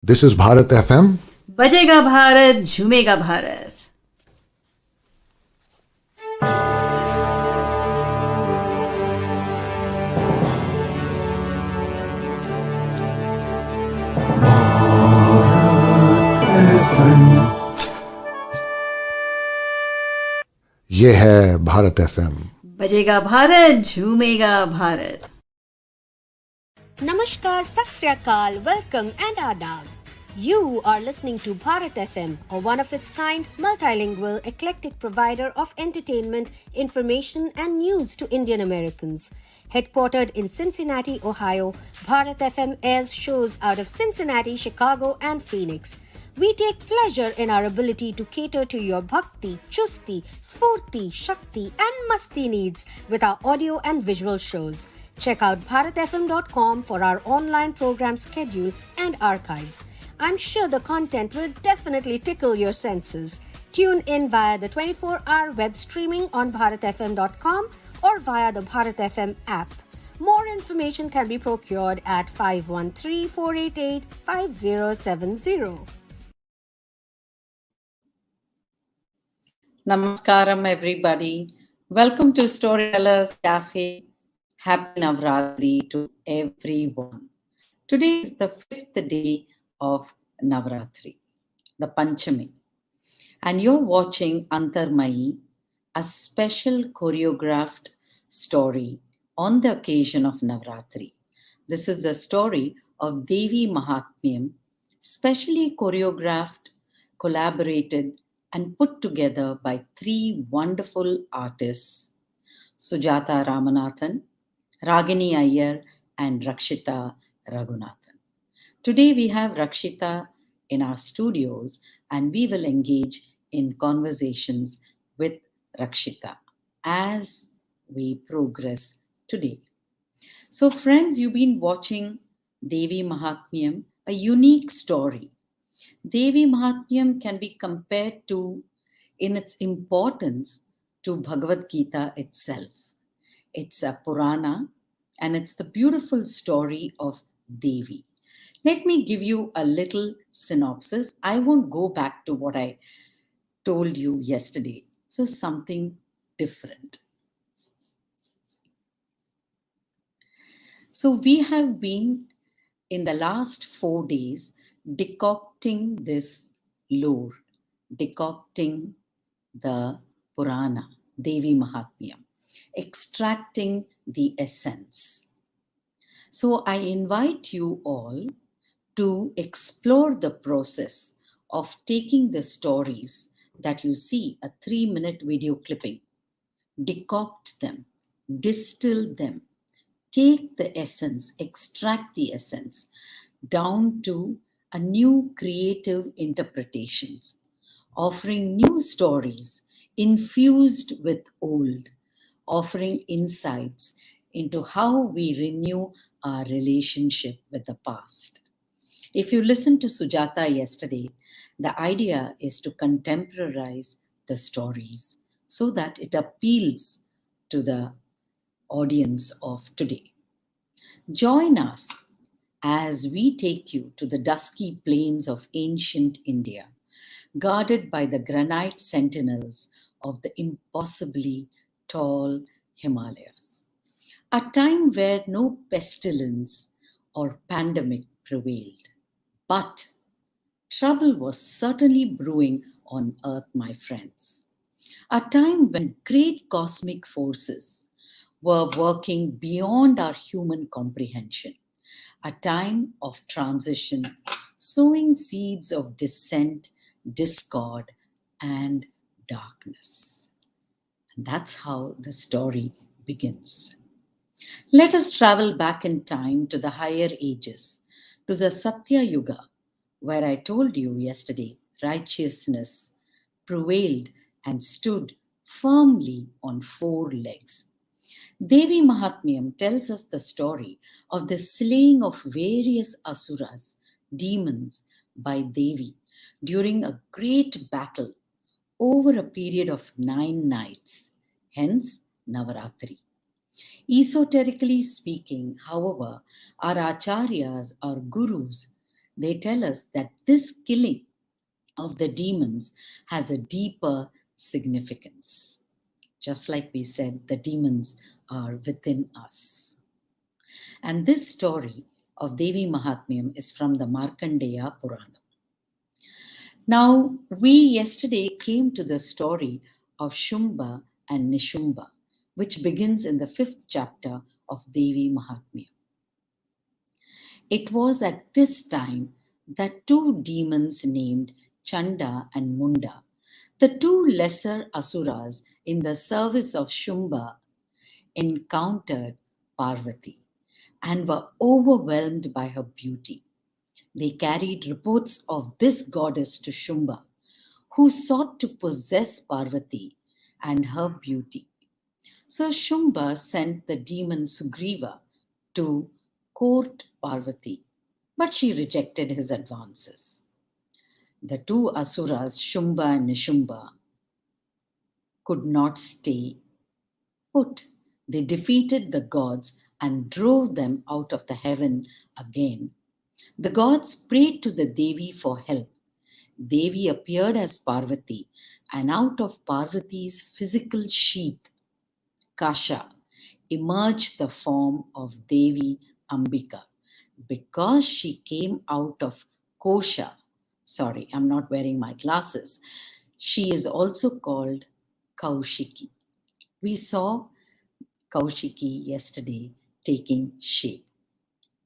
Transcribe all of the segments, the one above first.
This is Bharat FM. बजेगा भारत झूमेगा भारत. ये है भारत FM. बजेगा Bharat झूमेगा Bharat. Namaskar, Sat Sri Akal, welcome and adab. You are listening to Bharat FM, a one-of-its-kind, multilingual, eclectic provider of entertainment, information and news to Indian Americans. Headquartered in Cincinnati, Ohio, Bharat FM airs shows out of Cincinnati, Chicago and Phoenix. We take pleasure in our ability to cater to your bhakti, chusti, sfurti, shakti and masti needs with our audio and visual shows. Check out bharatfm.com for our online program schedule and archives. I'm sure the content will definitely tickle your senses. Tune in via the 24-hour web streaming on bharatfm.com or via the Bharat FM app. More information can be procured at 513-488-5070. Namaskaram, everybody. Welcome to Storytellers Cafe. Happy Navaratri to everyone. Today is the 5th day of Navaratri, the Panchami. And you're watching Antarmayi, a special choreographed story on the occasion of Navaratri. This is the story of Devi Mahatmayam, specially choreographed, collaborated, and put together by three wonderful artists, Sujatha Ramanathan, Ragini Iyer, and Rakshita Raghunath. Today we have Rakshita in our studios and we will engage in conversations with Rakshita as we progress today. So friends, you've been watching Devi Mahatmayam, a unique story. Devi Mahatmayam can be compared to, in its importance, to Bhagavad Gita itself. It's a Purana and it's the beautiful story of Devi. Let me give you a little synopsis. I won't go back to what I told you yesterday. So something different. So we have been in the last 4 days decocting this lore, decocting the Purana, Devi Mahatmayam, extracting the essence. So I invite you all to explore the process of taking the stories that you see, a 3-minute video clipping, decoct them, distill them, take the essence, extract the essence down to a new creative interpretations, offering new stories infused with old, offering insights into how we renew our relationship with the past. If you listened to Sujatha yesterday, the idea is to contemporize the stories so that it appeals to the audience of today. Join us as we take you to the dusky plains of ancient India, guarded by the granite sentinels of the impossibly tall Himalayas. A time where no pestilence or pandemic prevailed. But trouble was certainly brewing on Earth, my friends. A time when great cosmic forces were working beyond our human comprehension. A time of transition, sowing seeds of dissent, discord, and darkness. And that's how the story begins. Let us travel back in time to the higher ages, to the Satya Yuga, where I told you yesterday righteousness prevailed and stood firmly on 4 legs. Devi Mahatmayam tells us the story of the slaying of various asuras, demons, by Devi during a great battle over a period of 9 nights, hence Navaratri. Esoterically speaking, however, our acharyas, our gurus, They tell us that this killing of the demons has a deeper significance. Just like we said, the demons are within us. And this story of Devi Mahatmayam is from the Markandeya Purana. Now, we yesterday came to the story of Shumba and Nishumba, which begins in the 5th chapter of Devi Mahatmayam. It was at this time that two demons named Chanda and Munda, the two lesser asuras in the service of Shumba, encountered Parvati and were overwhelmed by her beauty. They carried reports of this goddess to Shumba, who sought to possess Parvati and her beauty. So Shumba sent the demon Sugriva to court Parvati, but she rejected his advances. The two asuras, Shumba and Nishumba, could not stay put. They defeated the gods and drove them out of the heaven again. The gods prayed to the Devi for help. Devi appeared as Parvati, and out of Parvati's physical sheath, Kasha, emerged the form of Devi Ambika. Because she came out of Kosha, sorry, I'm not wearing my glasses, she is also called Kaushiki. We saw Kaushiki yesterday taking shape.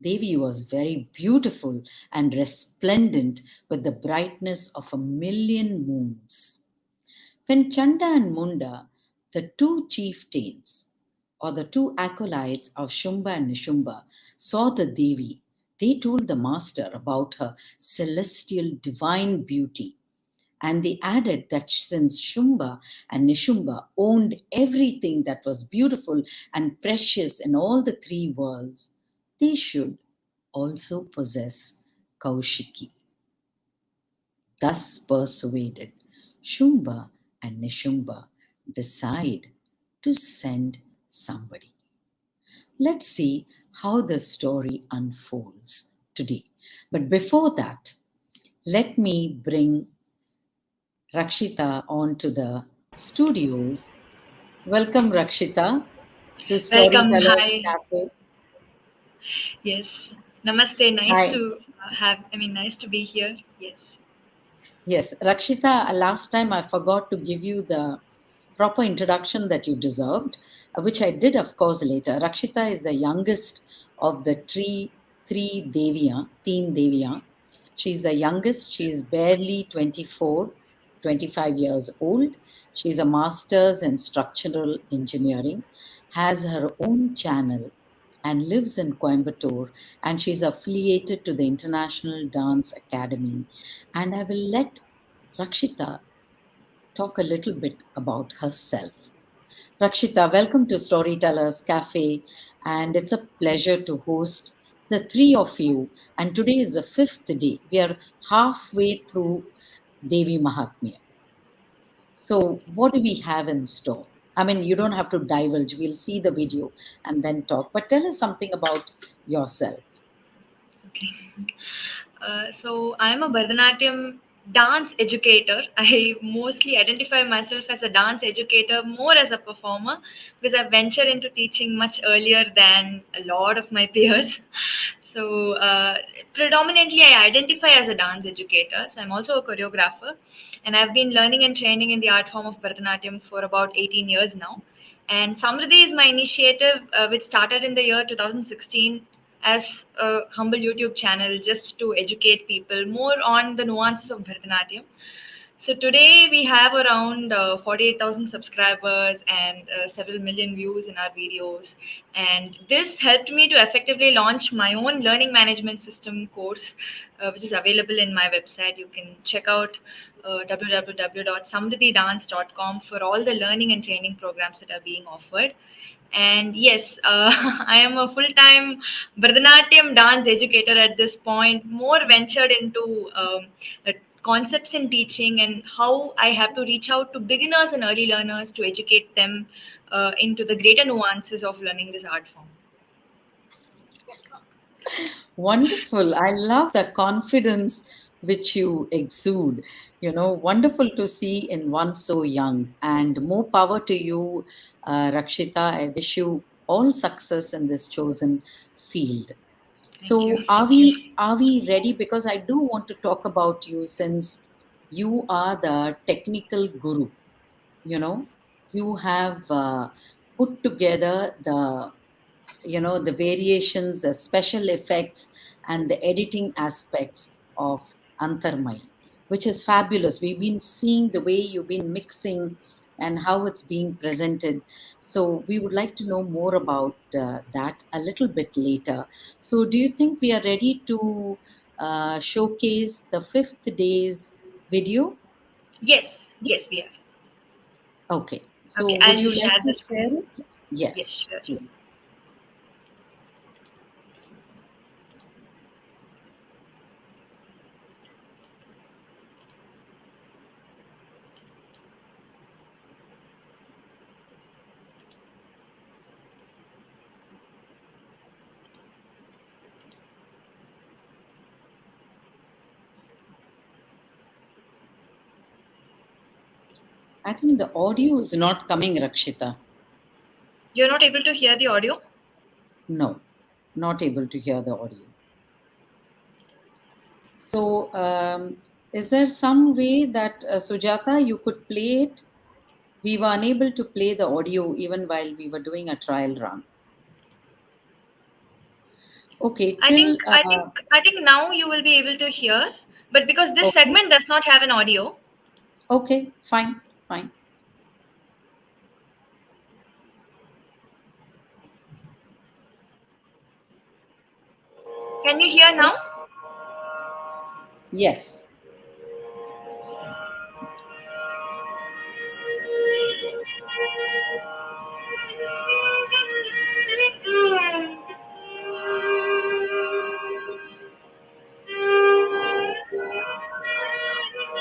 Devi was very beautiful and resplendent with the brightness of a million moons. When Chanda and Munda, the two chieftains or the two acolytes of Shumba and Nishumba, saw the Devi, they told the master about her celestial divine beauty. And they added that since Shumba and Nishumba owned everything that was beautiful and precious in all the three worlds, they should also possess Kaushiki. Thus persuaded, Shumba and Nishumba decide to send somebody. Let's see how the story unfolds today. But before that, let me bring Rakshita onto the studios. Welcome, Rakshita, to Welcome. Storytellers Hi. Cafe. Yes. Namaste. Hi. Nice to be here. Yes. Yes, Rakshita, last time I forgot to give you the proper introduction that you deserved, which I did, of course, later. Rakshita is the youngest of the three Deviya, Teen Deviya. She's the youngest. She's barely 24, 25 years old. She's a master's in structural engineering, has her own channel, and lives in Coimbatore. And she's affiliated to the International Dance Academy. And I will let Rakshita talk a little bit about herself. Rakshita, welcome to Storytellers Cafe, and it's a pleasure to host the three of you. And today is the 5th day. We are halfway through Devi Mahatmya. So, what do we have in store? I mean, you don't have to divulge. We'll see the video and then talk. But tell us something about yourself. Okay. So I'm a Bharatanatyam dance educator. I mostly identify myself as a dance educator, more as a performer, because I ventured into teaching much earlier than a lot of my peers. So predominantly, I identify as a dance educator. So I'm also a choreographer, and I've been learning and training in the art form of Bharatanatyam for about 18 years now. And Samriddhi is my initiative, which started in the year 2016 as a humble YouTube channel just to educate people more on the nuances of Bharatanatyam. So today we have around 48,000 subscribers and several million views in our videos. And this helped me to effectively launch my own learning management system course, which is available in my website. You can check out www.samriddhidance.com for all the learning and training programs that are being offered. And yes, I am a full-time Bharatanatyam dance educator at this point, more ventured into concepts in teaching and how I have to reach out to beginners and early learners to educate them into the greater nuances of learning this art form. Wonderful. I love the confidence which you exude. Wonderful to see in one so young. And more power to you, Rakshita. I wish you all success in this chosen field. Thank you. So, are we ready? Because I do want to talk about you, since you are the technical guru. You know, you have put together the variations, the special effects, and the editing aspects of Antarmayi, which is fabulous. We've been seeing the way you've been mixing and how it's being presented. So we would like to know more about that a little bit later. So do you think we are ready to showcase the fifth day's video? Yes, yes, we are. Okay. So Okay, would I'll you just like share to the share screen. it? Yes, Yes, sure. please. I think the audio is not coming, Rakshita. You're not able to hear the audio? No, not able to hear the audio. So, is there some way that, Sujatha, you could play it? We were unable to play the audio even while we were doing a trial run. Okay, I till, think I think I think now you will be able to hear, but because this okay, segment does not have an audio, okay, fine, fine. can you hear now? Yes.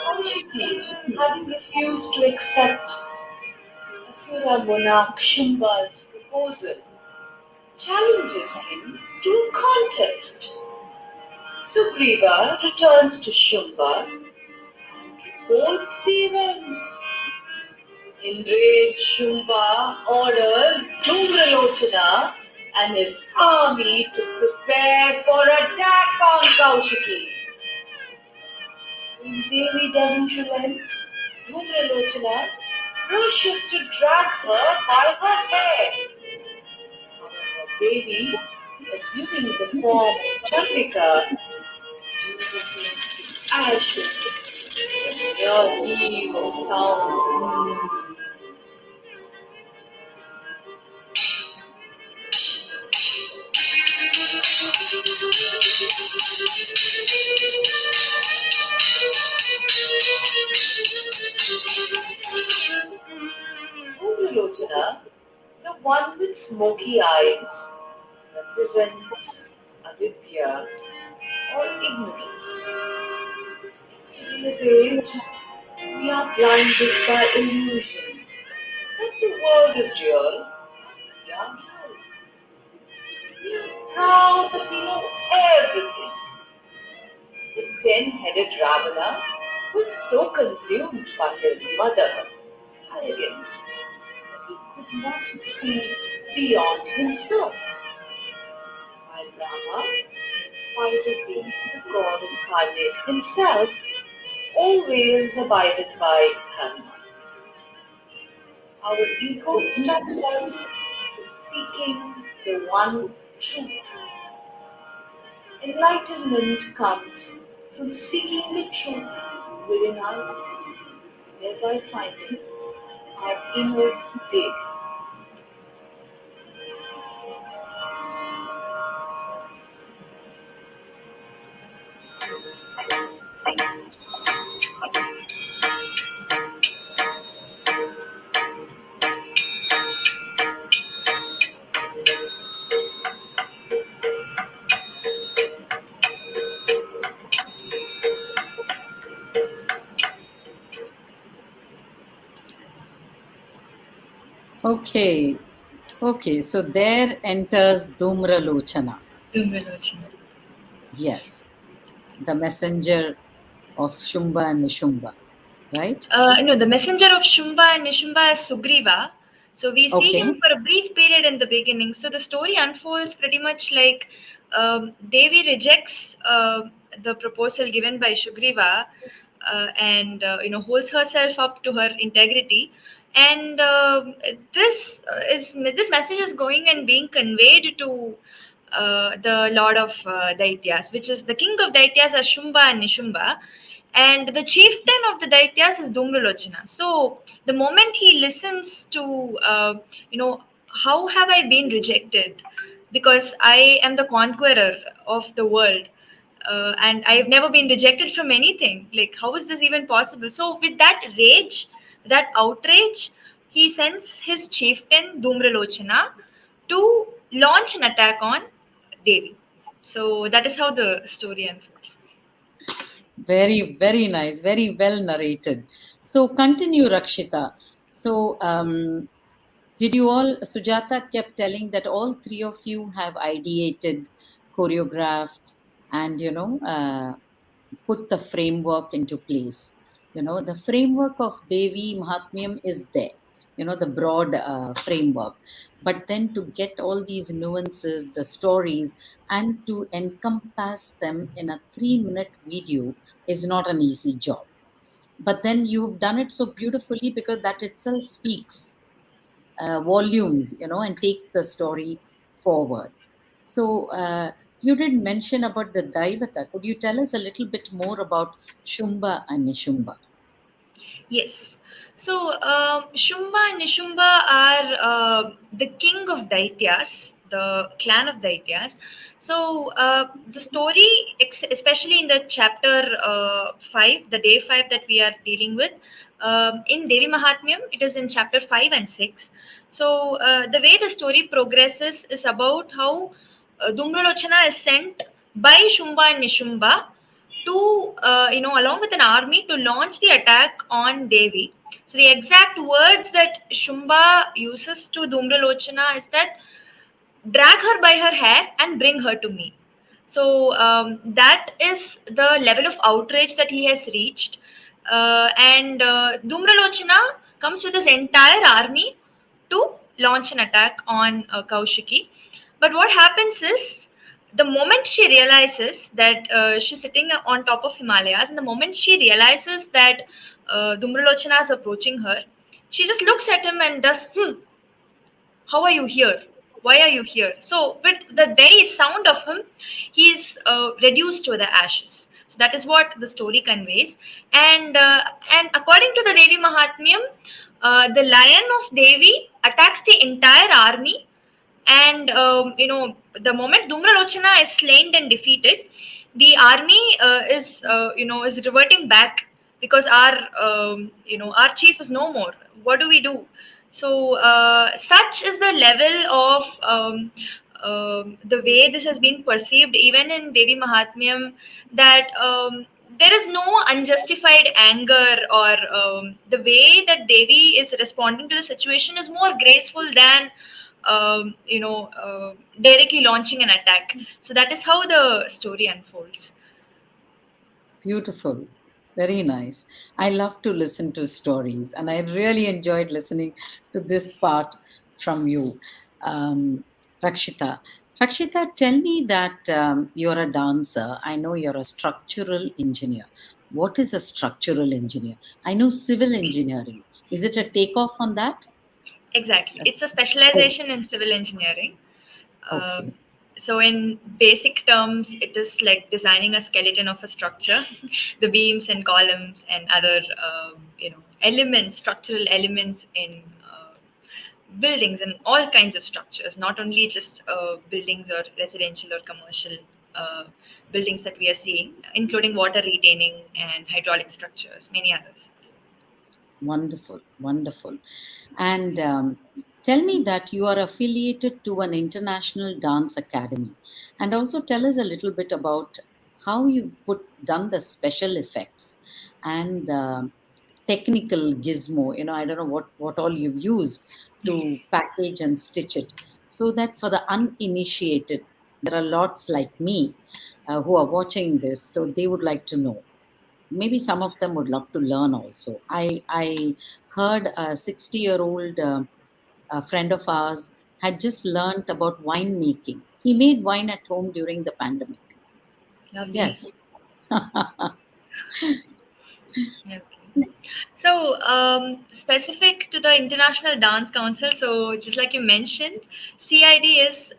Portuguese, having refused to accept Asura monarch Shumba's proposal, challenges him to a contest. Sugriva returns to Shumba and reports the events. Enraged, Shumba orders Dhumralochana and his army to prepare for attack on Kaushiki. When Devi doesn't relent, Dhumralochana rushes to drag her by her hair. However, Devi, assuming the form of Chandika, reduces him to ashes. The mere heave of sound. Dhumralochana, the one with smoky eyes, represents avidya or ignorance. In today's age, we are blinded by illusion that the world is real. We are real. We are proud that we know everything. The ten-headed Ravana was so consumed by his mother arrogance that he could not see beyond himself. While Rama, in spite of being the God incarnate himself, always abided by karma. Our ego stops us from seeking the one truth. Enlightenment comes from seeking the truth within us, thereby finding our inner Devi. Okay, so there enters Dhumralochana. Dhumralochana. Yes, the messenger of Shumba and Nishumba, right? No, the messenger of Shumba and Nishumba is Sugriva. So we see Okay. him for a brief period in the beginning. So the story unfolds pretty much like Devi rejects the proposal given by Sugriva, and holds herself up to her integrity. And this message is going and being conveyed to the Lord of Daityas, which is the king of Daityas, are Shumba and Nishumba, and the chieftain of the Daityas is Dhumralochana. So the moment he listens to, how have I been rejected? Because I am the conqueror of the world. And I've never been rejected from anything. Like, how is this even possible? So, with that rage, that outrage, he sends his chieftain Dhumralochana to launch an attack on Devi. So, that is how the story unfolds. Very, very nice. Very well narrated. So continue, Rakshita. So did you all, Sujatha kept telling that all three of you have ideated, choreographed, and, put the framework into place. The framework of Devi Mahatmayam is there, the broad framework. But then to get all these nuances, the stories, and to encompass them in a 3-minute video is not an easy job. But then you've done it so beautifully because that itself speaks volumes, and takes the story forward. So, you did mention about the Daivata. Could you tell us a little bit more about Shumba and Nishumba? Yes. So Shumba and Nishumba are the king of Daityas, the clan of Daityas. So the story, especially in the chapter 5, the day 5 that we are dealing with, in Devi Mahatmayam, it is in chapter 5 and 6. So the way the story progresses is about how Dhumralochana is sent by Shumba and Nishumba to along with an army to launch the attack on Devi. So the exact words that Shumba uses to Dhumralochana is that drag her by her hair and bring her to me. So that is the level of outrage that he has reached. And Dhumralochana comes with his entire army to launch an attack on Kaushiki. But what happens is, the moment she realizes that she's sitting on top of Himalayas, and the moment she realizes that Dhumralochana is approaching her, she just looks at him and does, how are you here? Why are you here? So, with the very sound of him, he's reduced to the ashes. So that is what the story conveys. And according to the Devi Mahatmyam, the lion of Devi attacks the entire army, and the moment Dhumralochana is slain and defeated, the army is reverting back, because our chief is no more. What do we do? So such is the level of the way this has been perceived, even in Devi Mahatmyam, that there is no unjustified anger, or the way that Devi is responding to the situation is more graceful than directly launching an attack. So that is how the story unfolds. Beautiful. Very nice. I love to listen to stories, and I really enjoyed listening to this part from you, Rakshita. Rakshita, tell me that you're a dancer. I know you're a structural engineer. What is a structural engineer? I know civil engineering. Is it a takeoff on that? Exactly, Yes. it's a Oh, specialization in civil engineering. okay. So in basic terms, it is like designing a skeleton of a structure, the beams and columns and other elements, structural elements in buildings and all kinds of structures, not only just buildings or residential or commercial uh, buildings that we are seeing, including water retaining and hydraulic structures, many others. Wonderful, wonderful. And tell me that you are affiliated to an international dance academy. And also tell us a little bit about how you've done the special effects and the technical gizmo. I don't know what all you've used to package and stitch it. So that for the uninitiated, there are lots like me. who are watching this, so they would like to know. Maybe some of them would love to learn also. I heard a 60-year-old a friend of ours had just learnt about wine making. He made wine at home during the pandemic. Lovely. Yes. Okay. So, specific to the International Dance Council, so just like you mentioned, CID is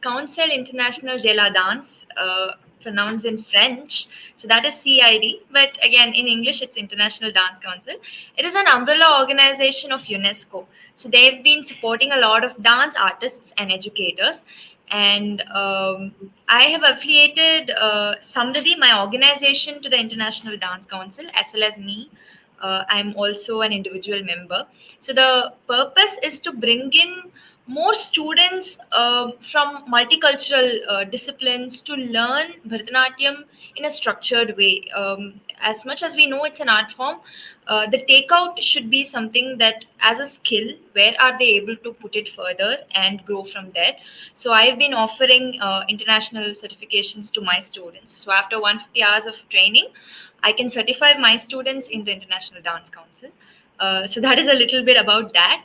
Council International de la Danse, pronounced in French. So that is CID, but again in English it's International Dance Council. It is an umbrella organization of UNESCO. So they've been supporting a lot of dance artists and educators. And I have affiliated Samriddhi, my organization, to the International Dance Council, as well as me. I'm also an individual member. So the purpose is to bring in more students from multicultural disciplines to learn Bharatanatyam in a structured way. As much as we know it's an art form, the takeout should be something that, as a skill, where are they able to put it further and grow from there. So I've been offering international certifications to my students. So after 150 hours of training, I can certify my students in the International Dance Council. So that is a little bit about that.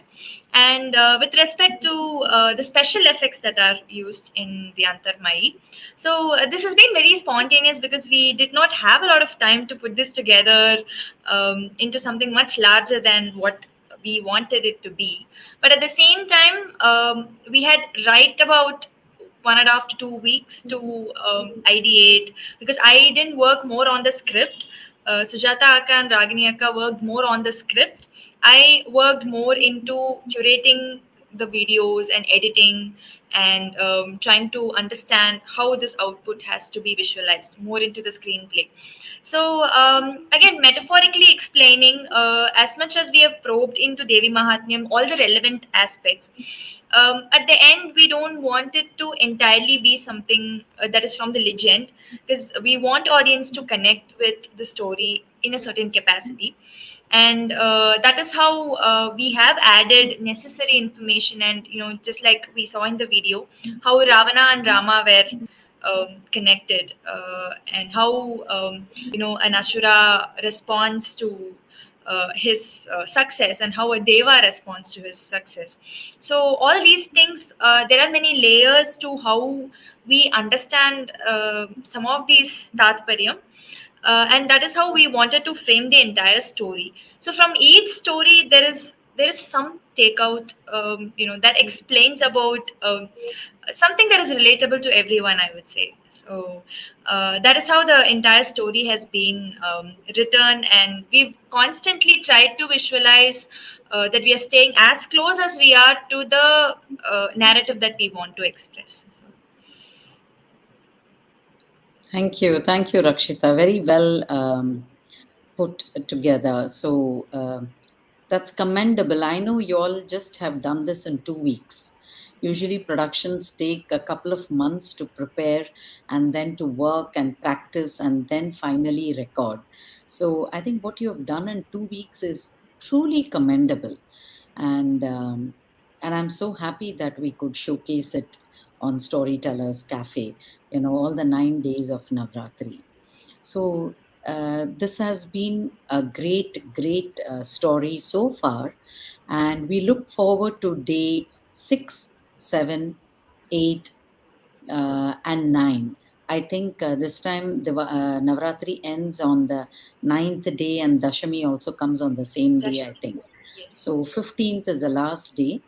And with respect to the special effects that are used in the Antarmayi, so this has been very spontaneous because we did not have a lot of time to put this together into something much larger than what we wanted it to be. But at the same time, we had right about 1.5 to 2 weeks to ideate, because I didn't work more on the script. Sujatha Akka and Ragini Akka worked more on the script. I worked more into curating the videos and editing and trying to understand how this output has to be visualized more into the screenplay. So again, metaphorically explaining, as much as we have probed into Devi Mahatmayam, all the relevant aspects, at the end we don't want it to entirely be something that is from the legend, because we want audience to connect with the story in a certain capacity. And that is how we have added necessary information. And just like we saw in the video, how Ravana and Rama were connected, and how an Ashura responds to his success, and how a Deva responds to his success. So all these things, there are many layers to how we understand some of these tatparyam, and that is how we wanted to frame the entire story. So from each story, there is some takeout, that explains about something that is relatable to everyone, I would say. So that is how the entire story has been written, and we've constantly tried to visualize that we are staying as close as we are to the narrative that we want to express. So, Thank you, Rakshita. Very well put together. So that's commendable. I know you all just have done this in 2 weeks. Usually, productions take a couple of months to prepare and then to work and practice and then finally record. So, I think what you have done in 2 weeks is truly commendable. And I'm so happy that we could showcase it on Storytellers Cafe, all the 9 days of Navaratri. So this has been a great story so far, and we look forward to day 6, 7, 8, and 9. I think this time the Navaratri ends on the 9th day, and Dashami also comes on the same day, I think. yes. So 15th is the last day.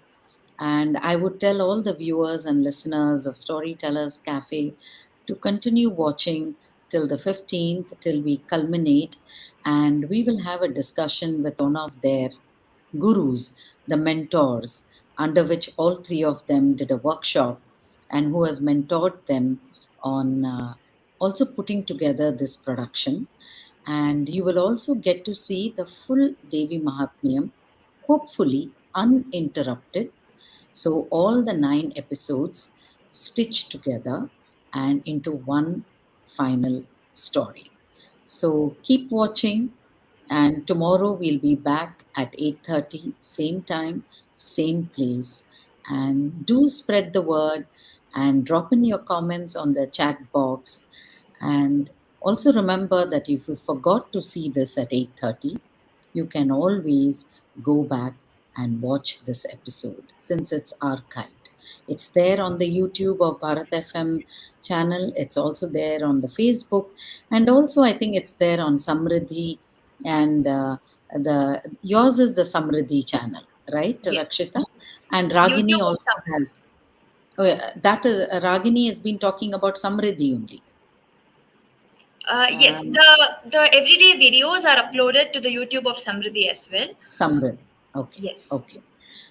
And I would tell all the viewers and listeners of Storytellers Cafe to continue watching till the 15th, till we culminate. And we will have a discussion with one of their gurus, the mentors, under which all three of them did a workshop, and who has mentored them on also putting together this production. And you will also get to see the full Devi Mahatmayam, hopefully uninterrupted. So, all the 9 episodes stitched together and into one final story. So, keep watching, and tomorrow we'll be back at 8:30, same time, same place. And do spread the word and drop in your comments on the chat box. And also remember that if you forgot to see this at 8:30, you can always go back and watch this episode since it's archived. It's there on the YouTube of Bharat FM channel. It's also there on the Facebook, and also I think it's there on Samriddhi, and the yours is the Samriddhi channel, right, Yes. Rakshita? And Ragini YouTube of also has. Oh, yeah, that is Ragini has been talking about Samriddhi only. Yes, the everyday videos are uploaded to the YouTube of Samriddhi as well. Samriddhi. Okay. Yes. Okay.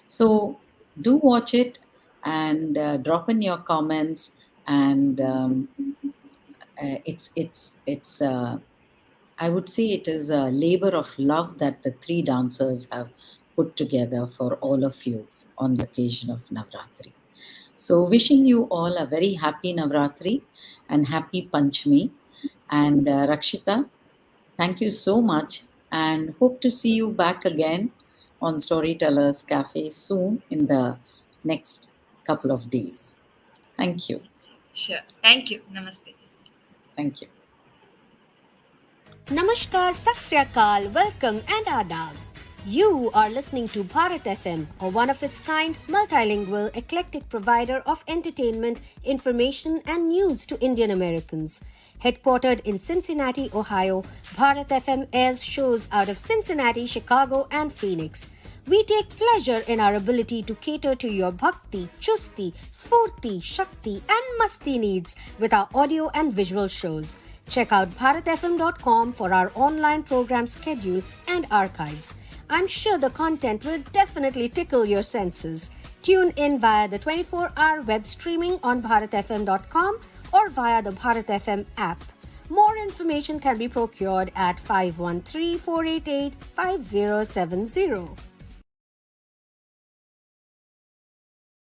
So do watch it and drop in your comments. And it's I would say it is a labor of love that the three dancers have put together for all of you on the occasion of Navaratri. So wishing you all a very happy Navaratri and happy Panchami. And Rakshita, thank you so much, and hope to see you back again on Storytellers Cafe soon in the next couple of days. Thank you. Sure. Thank you. Namaste. Thank you. Namaskar, Sat Sri Akal, welcome and adab. You are listening to Bharat FM, a one-of-its-kind, multilingual, eclectic provider of entertainment, information and news to Indian Americans. Headquartered in Cincinnati, Ohio, Bharat FM airs shows out of Cincinnati, Chicago and Phoenix. We take pleasure in our ability to cater to your bhakti, chusti, sfurti, shakti and masti needs with our audio and visual shows. Check out bharatfm.com for our online program schedule and archives. I'm sure the content will definitely tickle your senses. Tune in via the 24-hour web streaming on bharatfm.com or via the Bharat FM app. More information can be procured at 513-488-5070.